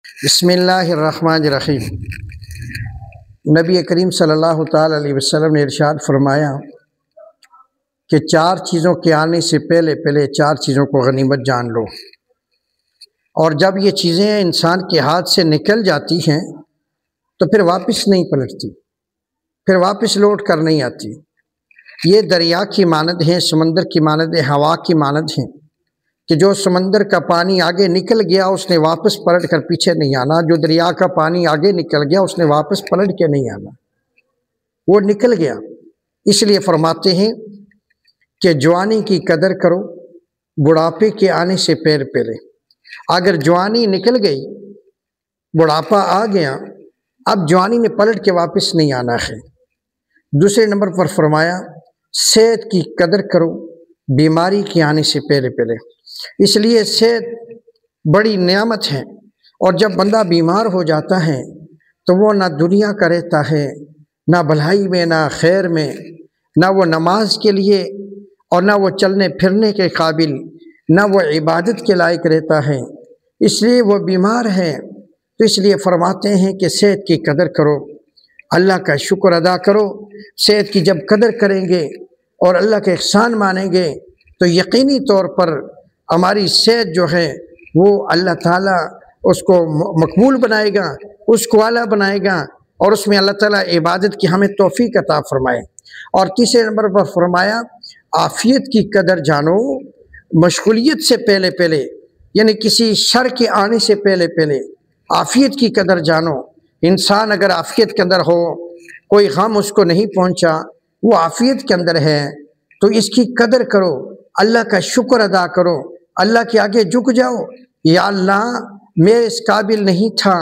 बिस्मिल्लाहिर्रहमानिर्रहीम। नबी करीम सल्लल्लाहु ताला अलैहि वसल्लम ने इरशाद फरमाया कि चार चीज़ों के आने से पहले पहले चार चीज़ों को गनीमत जान लो, और जब ये चीज़ें इंसान के हाथ से निकल जाती हैं तो फिर वापस नहीं पलटती, फिर वापस लौट कर नहीं आती। ये दरिया की मानद हैं, समंदर की मानद है, हवा की मानद हैं कि जो समंदर का पानी आगे निकल गया उसने वापस पलट कर पीछे नहीं आना। जो दरिया का पानी आगे निकल गया उसने वापस पलट के नहीं आना, वो निकल गया। इसलिए फरमाते हैं कि जवानी की कदर करो बुढ़ापे के आने से पहले। अगर जवानी निकल गई, बुढ़ापा आ गया, अब जवानी ने पलट के वापस नहीं आना है। दूसरे नंबर पर फरमाया सेहत की कदर करो बीमारी के आने से पहले। इसलिए सेहत बड़ी नेमत है, और जब बंदा बीमार हो जाता है तो वो ना दुनिया का रहता है, ना भलाई में, ना खैर में, ना वो नमाज के लिए और ना वो चलने फिरने के काबिल, ना वो इबादत के लायक रहता है। इसलिए वो बीमार है। तो इसलिए फरमाते हैं कि सेहत की कदर करो, अल्लाह का शुक्र अदा करो। सेहत की जब कदर करेंगे और अल्लाह के एहसान मानेंगे तो यकीनी तौर पर हमारी सेहत जो है वो अल्लाह ताला उसको मकबूल बनाएगा, उसको आला बनाएगा, और उसमें अल्लाह ताला इबादत की हमें तौफीक अता फरमाए। और तीसरे नंबर पर फरमाया आफ़ियत की कदर जानो मशगूलियत से पहले पहले, यानी किसी शर के आने से पहले पहले आफ़ियत की कदर जानो। इंसान अगर आफ़ियत के अंदर हो, कोई गम उसको नहीं पहुंचा, वो आफ़ियत के अंदर है, तो इसकी कदर करो, अल्लाह का शुक्र अदा करो, अल्लाह के आगे झुक जाओ। या अल्लाह मैं इस काबिल नहीं था,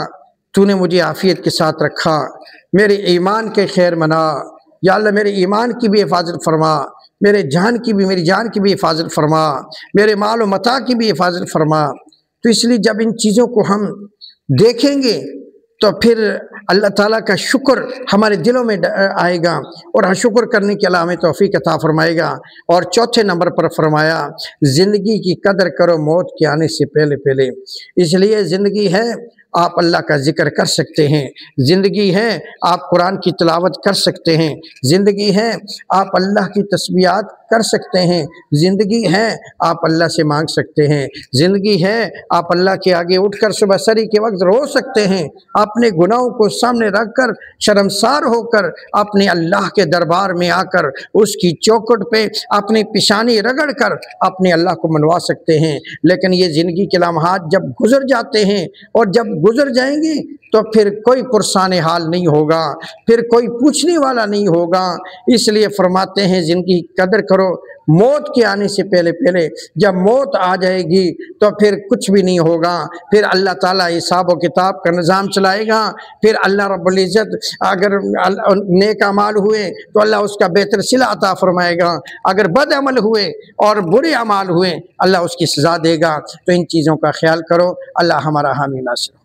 तूने मुझे आफ़ियत के साथ रखा, मेरे ईमान के खैर मना। या अल्लाह मेरे ईमान की भी हिफाजत फरमा, मेरी जान की भी हिफाजत फरमा, मेरे माल व मता की भी हिफाजत फरमा। तो इसलिए जब इन चीज़ों को हम देखेंगे तो फिर अल्लाह ताला का शुक्र हमारे दिलों में आएगा, और शुक्र करने के अल्लाह हमें तौफीक अता फरमाएगा। और चौथे नंबर पर फरमाया ज़िंदगी की कदर करो मौत के आने से पहले पहले। इसलिए ज़िंदगी है, आप अल्लाह का ज़िक्र कर सकते हैं, ज़िंदगी है आप कुरान की तिलावत कर सकते हैं, ज़िंदगी है आप अल्लाह की तस्बीहात कर सकते हैं, ज़िंदगी है आप अल्लाह से मांग सकते हैं, ज़िंदगी है आप अल्लाह के आगे उठकर सुबह सरी के वक्त रो सकते हैं, अपने गुनाहों को सामने रख कर शर्मसार होकर अपने अल्लाह के दरबार में आकर उसकी चौखट पे अपनी पिशानी रगड़ कर अपने अल्लाह को मनवा सकते हैं। लेकिन ये ज़िंदगी के लम्हात जब गुजर जाते हैं और जब गुजर जाएंगे तो फिर कोई पुरसाने हाल नहीं होगा, फिर कोई पूछने वाला नहीं होगा। इसलिए फरमाते हैं ज़िंदगी की कदर करो मौत के आने से पहले पहले। जब मौत आ जाएगी तो फिर कुछ भी नहीं होगा, फिर अल्लाह ताला हिसाब व किताब का निज़ाम चलाएगा। फिर अल्लाह रब्बुल इज़्ज़त अगर नेक अमाल हुए तो अल्लाह उसका बेहतर सिला अता फरमाएगा, अगर बद अमल हुए और बुरे अमाल हुए अल्लाह उसकी सज़ा देगा। तो इन चीज़ों का ख्याल करो। अल्लाह हमारा हामी नासिर।